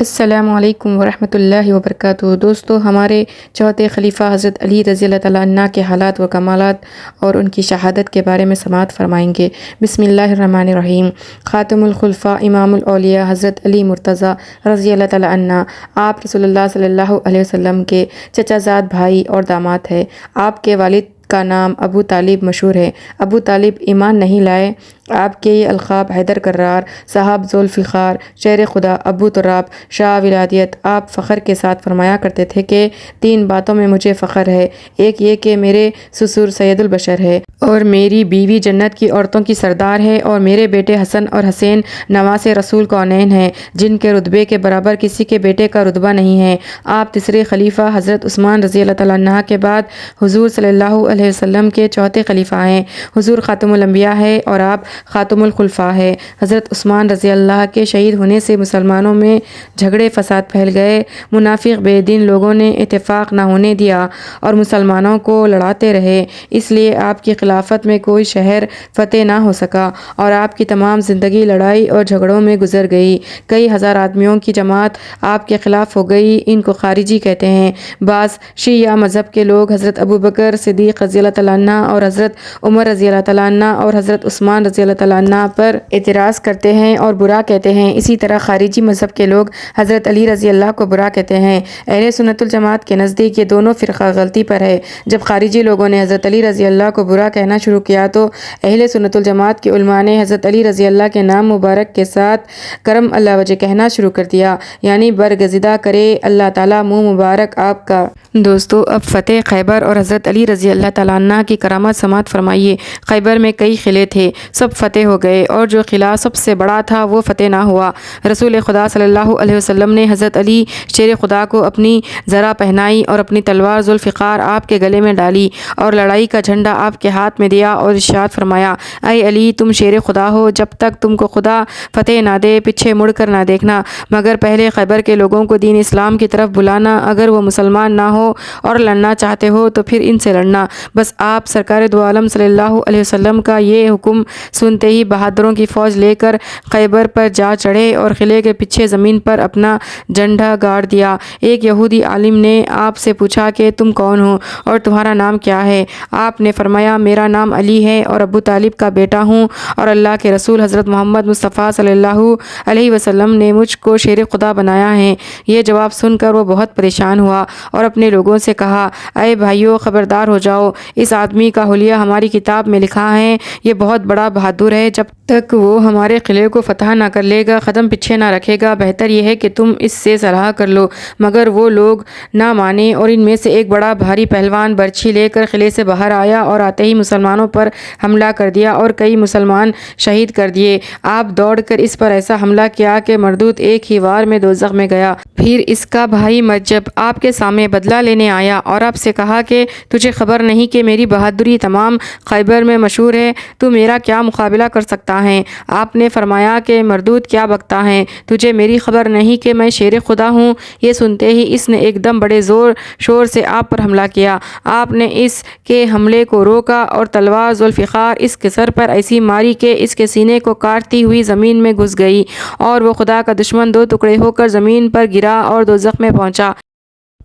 السلام علیکم ورحمۃ اللہ وبرکاتہ۔ دوستو، ہمارے چوتھے خلیفہ حضرت علی رضی اللہ تعالیٰ عنہ کے حالات و کمالات اور ان کی شہادت کے بارے میں سماعت فرمائیں گے۔ بسم اللہ الرحمن الرحیم۔ خاتم الخلفاء امام الاولیاء حضرت علی مرتضیٰ رضی اللہ تعالیٰ عنہ، آپ رسول اللہ صلی اللہ علیہ وسلم کے چچا زاد بھائی اور داماد ہیں۔ آپ کے والد کا نام ابو طالب مشہور ہے۔ ابو طالب ایمان نہیں لائے۔ آپ کے یہ القاب حیدر کرار، صاحب ذوالفقار، شیر خدا، ابو تراب، شاہ ولادیت۔ آپ فخر کے ساتھ فرمایا کرتے تھے کہ 3 باتوں میں مجھے فخر ہے۔ ایک یہ کہ میرے سسر سید البشر ہے اور میری بیوی جنت کی عورتوں کی سردار ہے، اور میرے بیٹے حسن اور حسین نواسے رسول کونین ہیں، جن کے رتبے کے برابر کسی کے بیٹے کا رتبہ نہیں ہے۔ آپ تیسرے خلیفہ حضرت عثمان رضی اللہ تعالیٰ عنہ کے بعد حضور صلی اللہ علیہ وسلم کے چوتھے خلیفہ ہیں۔ حضور خاتم الانبیاء ہے اور آپ خاتم الخلفاء ہے۔ حضرت عثمان رضی اللہ کے شہید ہونے سے مسلمانوں میں جھگڑے فساد پھیل گئے۔ منافق بے دین لوگوں نے اتفاق نہ ہونے دیا اور مسلمانوں کو لڑاتے رہے، اس لیے آپ کی خلافت میں کوئی شہر فتح نہ ہو سکا اور آپ کی تمام زندگی لڑائی اور جھگڑوں میں گزر گئی۔ کئی ہزار آدمیوں کی جماعت آپ کے خلاف ہو گئی، ان کو خارجی کہتے ہیں۔ بعض شیعہ مذہب کے لوگ حضرت ابوبکر صدیق رضی اللہ تعالیٰ عنہ اور حضرت عمر رضی اللہ تعالیٰ عنہ اور حضرت عثمان رضی اللہ تعالیٰ عنہ پر اعتراض کرتے ہیں اور برا کہتے ہیں۔ اسی طرح خارجی مذہب کے لوگ حضرت علی رضی اللہ کو برا کہتے ہیں۔ اہل سنت الجماعت کے نزدیک یہ دونوں فرقہ غلطی پر ہے۔ جب خارجی لوگوں نے حضرت علی رضی اللہ کو برا کہنا شروع کیا تو اہل سنت الجماعت کے علماء نے حضرت علی رضی اللہ کے نام مبارک کے ساتھ کرم اللہ وجہ کہنا شروع کر دیا، یعنی برگزیدہ کرے اللہ تعالیٰ منہ مبارک آپ کا۔ دوستو، اب فتح خیبر اور حضرت علی رضی اللہ تعالیٰ عنہ کی کرامات سماعت فرمائیے۔ خیبر میں کئی قلعے تھے، سب فتح ہو گئے، اور جو قلعہ سب سے بڑا تھا وہ فتح نہ ہوا۔ رسول خدا صلی اللہ علیہ وسلم نے حضرت علی شیر خدا کو اپنی زرہ پہنائی اور اپنی تلوار ذوالفقار آپ کے گلے میں ڈالی اور لڑائی کا جھنڈا آپ کے ہاتھ میں دیا اور ارشاد فرمایا، اے علی، تم شیر خدا ہو، جب تک تم کو خدا فتح نہ دے پیچھے مڑ کر نہ دیکھنا، مگر پہلے خیبر کے لوگوں کو دین اسلام کی طرف بلانا، اگر وہ مسلمان نہ ہو اور لڑنا چاہتے ہو تو پھر ان سے لڑنا۔ بس آپ سرکار دو عالم صلی اللہ علیہ وسلم کا یہ حکم سنتے ہی بہادروں کی فوج لے کر خیبر پر جا چڑھے اور قلعے کے پیچھے زمین پر اپنا جھنڈا گاڑ دیا۔ ایک یہودی عالم نے آپ سے پوچھا کہ تم کون ہو اور تمہارا نام کیا ہے؟ آپ نے فرمایا، میرا نام علی ہے اور ابو طالب کا بیٹا ہوں، اور اللہ کے رسول حضرت محمد مصطفیٰ صلی اللہ علیہ وسلم نے مجھ کو شیر خدا بنایا ہے۔ یہ جواب سن کر وہ بہت پریشان ہوا اور اپنے لوگوں سے کہا، اے بھائیو، خبردار ہو جاؤ، اس آدمی کا حلیہ ہماری کتاب میں لکھا ہے، یہ بہت بڑا بہادر ہے، جب تک وہ ہمارے قلعے کو فتح نہ کر لے گا قدم پیچھے نہ رکھے گا، بہتر یہ ہے کہ تم اس سے صلاح کر لو۔ مگر وہ لوگ نہ مانے، اور ان میں سے ایک بڑا بھاری پہلوان برچھی لے کر قلعے سے باہر آیا اور آتے ہی مسلمانوں پر حملہ کر دیا اور کئی مسلمان شہید کر دیے۔ آپ دوڑ کر اس پر ایسا حملہ کیا کہ مردود ایک ہی وار میں دوزخ میں گیا۔ پھر اس کا بھائی مرجب آپ کے سامنے بدلہ لینے آیا اور آپ سے کہا کہ تجھے خبر نہیں کہ میری بہادری تمام خیبر میں مشہور ہے، تو میرا کیا مقابلہ کر سکتا ہے؟ آپ نے فرمایا کہ مردود کیا بکتا ہے، تجھے میری خبر نہیں کہ میں شیر خدا ہوں؟ یہ سنتے ہی اس نے ایک دم بڑے زور شور سے آپ پر حملہ کیا۔ آپ نے اس کے حملے کو روکا اور تلوار ذوالفقار اس کے سر پر ایسی ماری کہ اس کے سینے کو کاٹتی ہوئی زمین میں گھس گئی، اور وہ خدا کا دشمن 2 ٹکڑے ہو کر زمین پر گرا اور دوزخ میں پہنچا۔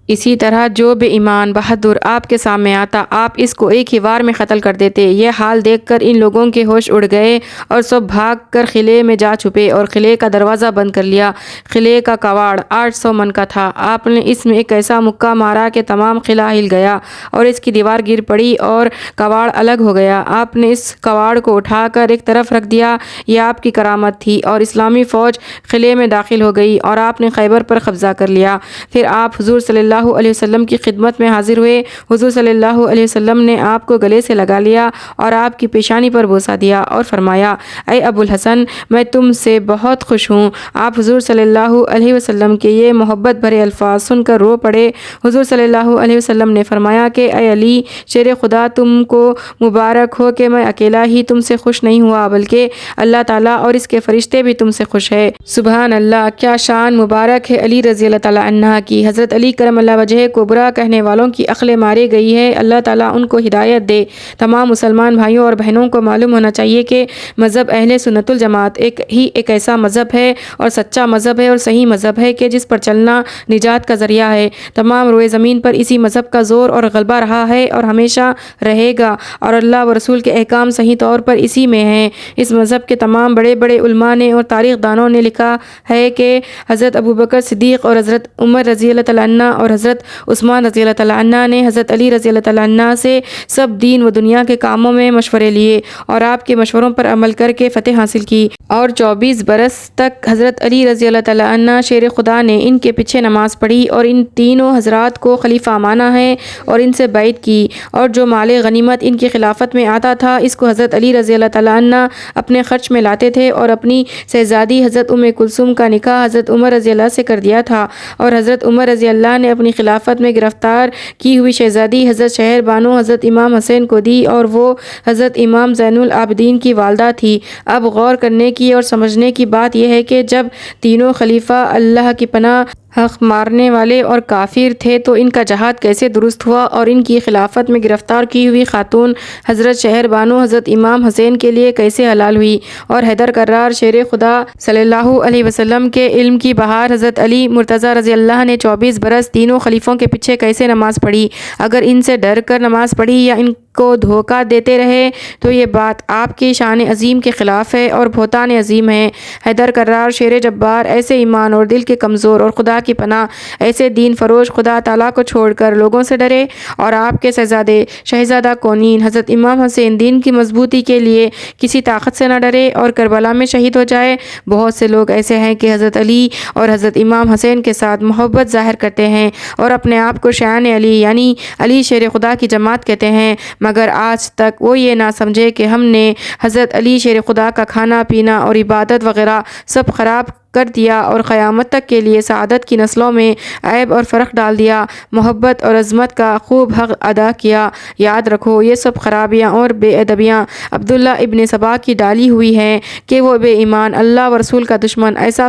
اسی طرح جو بے ایمان بہادر آپ کے سامنے آتا، آپ اس کو ایک ہی وار میں قتل کر دیتے۔ یہ حال دیکھ کر ان لوگوں کے ہوش اڑ گئے اور سب بھاگ کر قلعے میں جا چھپے اور قلعے کا دروازہ بند کر لیا۔ قلعے کا کواڑ 800 من کا تھا۔ آپ نے اس میں ایک ایسا مکہ مارا کہ تمام قلعہ ہل گیا اور اس کی دیوار گر پڑی اور کواڑ الگ ہو گیا۔ آپ نے اس کواڑ کو اٹھا کر ایک طرف رکھ دیا۔ یہ آپ کی کرامت تھی، اور اسلامی فوج قلعے میں داخل ہو گئی اور آپ نے خیبر پر قبضہ کر لیا۔ پھر آپ حضور صلی اللہ علیہ وسلم کی خدمت میں حاضر ہوئے۔ حضور صلی اللہ علیہ وسلم نے آپ کو گلے سے لگا لیا اور آپ کی پیشانی پر بوسہ دیا اور فرمایا، اے ابو الحسن، میں تم سے بہت خوش ہوں۔ آپ حضور صلی اللہ علیہ وسلم کے یہ محبت بھرے الفاظ سن کر رو پڑے۔ حضور صلی اللہ علیہ وسلم نے فرمایا کہ اے علی شیر خدا، تم کو مبارک ہو کہ میں اکیلا ہی تم سے خوش نہیں ہوا، بلکہ اللہ تعالیٰ اور اس کے فرشتے بھی تم سے خوش ہے۔ سبحان اللہ، کیا شان مبارک ہے علی رضی اللہ تعالیٰ عنہ کی۔ حضرت علی کرم لا وجہ کو برا کہنے والوں کی عقلیں ماری گئی ہے، اللہ تعالیٰ ان کو ہدایت دے۔ تمام مسلمان بھائیوں اور بہنوں کو معلوم ہونا چاہیے کہ مذہب اہل سنت الجماعت ایک ایسا مذہب ہے اور سچا مذہب ہے اور صحیح مذہب ہے کہ جس پر چلنا نجات کا ذریعہ ہے۔ تمام روئے زمین پر اسی مذہب کا زور اور غلبہ رہا ہے اور ہمیشہ رہے گا، اور اللہ و رسول کے احکام صحیح طور پر اسی میں ہیں۔ اس مذہب کے تمام بڑے بڑے علماء نے اور تاریخ دانوں نے لکھا ہے کہ حضرت ابوبکر صدیق اور حضرت عمر رضی اللہ تعالیٰ عنہ اور حضرت عثمان رضی اللہ تعالیٰ عنہ نے حضرت علی رضی اللہ تعالیٰ عنہ سے سب دین و دنیا کے کاموں میں مشورے لیے اور آپ کے مشوروں پر عمل کر کے فتح حاصل کی، اور 24 برس تک حضرت علی رضی اللہ تعالیٰ عنہ شیر خدا نے ان کے پیچھے نماز پڑھی اور ان تینوں حضرات کو خلیفہ مانا ہے اور ان سے بیعت کی، اور جو مال غنیمت ان کی خلافت میں آتا تھا اس کو حضرت علی رضی اللہ تعالیٰ عنہ اپنے خرچ میں لاتے تھے، اور اپنی شہزادی حضرت ام کلثوم کا نکاح حضرت عمر رضی اللہ سے کر دیا تھا، اور حضرت عمر رضی اللہ نے اپنی خلافت میں گرفتار کی ہوئی شہزادی حضرت شہر بانو حضرت امام حسین کو دی، اور وہ حضرت امام زین العابدین کی والدہ تھی۔ اب غور کرنے کی اور سمجھنے کی بات یہ ہے کہ جب تینوں خلیفہ اللہ کی پناہ حق مارنے والے اور کافر تھے تو ان کا جہاد کیسے درست ہوا، اور ان کی خلافت میں گرفتار کی ہوئی خاتون حضرت شہر بانو حضرت امام حسین کے لیے کیسے حلال ہوئی، اور حیدر کرار شیر خدا صلی اللہ علیہ وسلم کے علم کی بہار حضرت علی مرتضیٰ رضی اللہ نے 24 برس تینوں خلیفوں کے پیچھے کیسے نماز پڑھی۔ اگر ان سے ڈر کر نماز پڑھی یا ان کو دھوکہ دیتے رہے تو یہ بات آپ کی شان عظیم کے خلاف ہے اور بہتان عظیم ہے۔ حیدر کرار شیر جبار ایسے ایمان اور دل کے کمزور اور خدا کی پناہ ایسے دین فروش خدا تعالیٰ کو چھوڑ کر لوگوں سے ڈرے، اور آپ کے شہزادہ کونین حضرت امام حسین دین کی مضبوطی کے لیے کسی طاقت سے نہ ڈرے اور کربلا میں شہید ہو جائے۔ بہت سے لوگ ایسے ہیں کہ حضرت علی اور حضرت امام حسین کے ساتھ محبت ظاہر کرتے ہیں اور اپنے آپ کو شیعان علی یعنی علی شیر خدا کی جماعت کہتے ہیں، مگر آج تک وہ یہ نہ سمجھے کہ ہم نے حضرت علی شیر خدا کا کھانا پینا اور عبادت وغیرہ سب خراب کر دیا اور قیامت تک کے لیے سعادت کی نسلوں میں عیب اور فرق ڈال دیا، محبت اور عظمت کا خوب حق ادا کیا۔ یاد رکھو یہ سب خرابیاں اور بے ادبیاں عبداللہ ابن سبا کی ڈالی ہوئی ہیں کہ وہ بے ایمان اللہ و رسول کا دشمن ایسا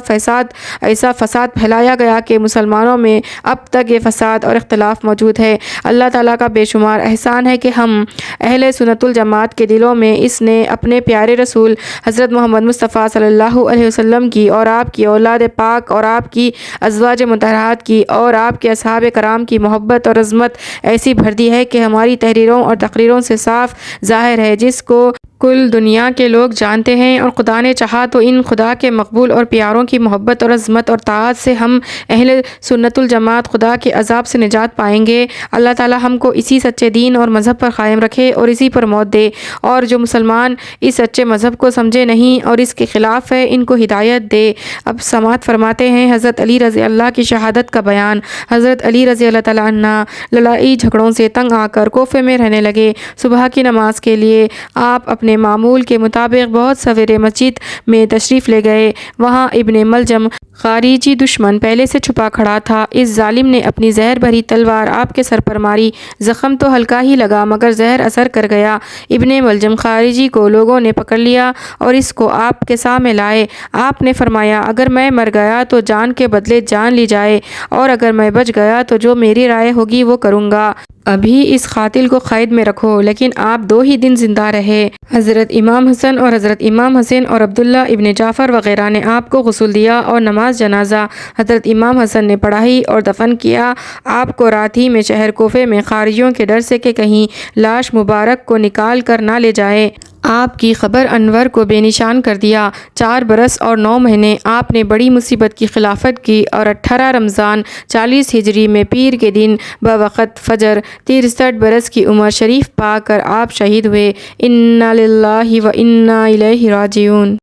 فساد پھیلایا گیا کہ مسلمانوں میں اب تک یہ فساد اور اختلاف موجود ہے۔ اللہ تعالیٰ کا بے شمار احسان ہے کہ ہم اہل سنت الجماعت کے دلوں میں اس نے اپنے پیارے رسول حضرت محمد مصطفیٰ صلی اللہ علیہ وسلم کی اور آپ کی اولاد پاک اور آپ کی ازواج مطہرات کی اور آپ کے اصحاب کرام کی محبت اور عظمت ایسی بھر دی ہے کہ ہماری تحریروں اور تقریروں سے صاف ظاہر ہے، جس کو کل دنیا کے لوگ جانتے ہیں، اور خدا نے چاہا تو ان خدا کے مقبول اور پیاروں کی محبت اور عظمت اور طاعت سے ہم اہل سنت الجماعت خدا کے عذاب سے نجات پائیں گے۔ اللہ تعالی ہم کو اسی سچے دین اور مذہب پر قائم رکھے اور اسی پر موت دے، اور جو مسلمان اس سچے مذہب کو سمجھے نہیں اور اس کے خلاف ہے ان کو ہدایت دے۔ اب سماعت فرماتے ہیں حضرت علی رضی اللہ کی شہادت کا بیان۔ حضرت علی رضی اللہ تعالیٰ عنہ لڑائی جھگڑوں سے تنگ آ کر کوفے میں رہنے لگے۔ صبح کی نماز کے لیے آپ اپنے معمول کے مطابق بہت سویرے مسجد میں تشریف لے گئے۔ وہاں ابن ملجم خارجی دشمن پہلے سے چھپا کھڑا تھا۔ اس ظالم نے اپنی زہر بھری تلوار آپ کے سر پر ماری، زخم تو ہلکا ہی لگا مگر زہر اثر کر گیا۔ ابن ملجم خارجی کو لوگوں نے پکڑ لیا اور اس کو آپ کے سامنے لائے۔ آپ نے فرمایا اگر میں مر گیا تو جان کے بدلے جان لی جائے، اور اگر میں بچ گیا تو جو میری رائے ہوگی وہ کروں گا۔ ابھی اس قاتل کو قید میں رکھو۔ لیکن آپ 2 ہی دن زندہ رہے۔ حضرت امام حسن اور حضرت امام حسین اور عبداللہ ابن جعفر وغیرہ نے آپ کو غسل دیا اور نماز جنازہ حضرت امام حسن نے پڑھائی اور دفن کیا۔ آپ کو رات ہی میں شہر کوفے میں خارجیوں کے ڈر سے کہ کہیں لاش مبارک کو نکال کر نہ لے جائے، آپ کی قبر انور کو بے نشان کر دیا۔ 4 برس اور 9 مہینے آپ نے بڑی مصیبت کی خلافت کی، اور 18 رمضان 40 ہجری میں پیر کے دن بوقت فجر 63 برس کی عمر شریف پا کر آپ شہید ہوئے۔ انا للہ و انا الیہ راجعون۔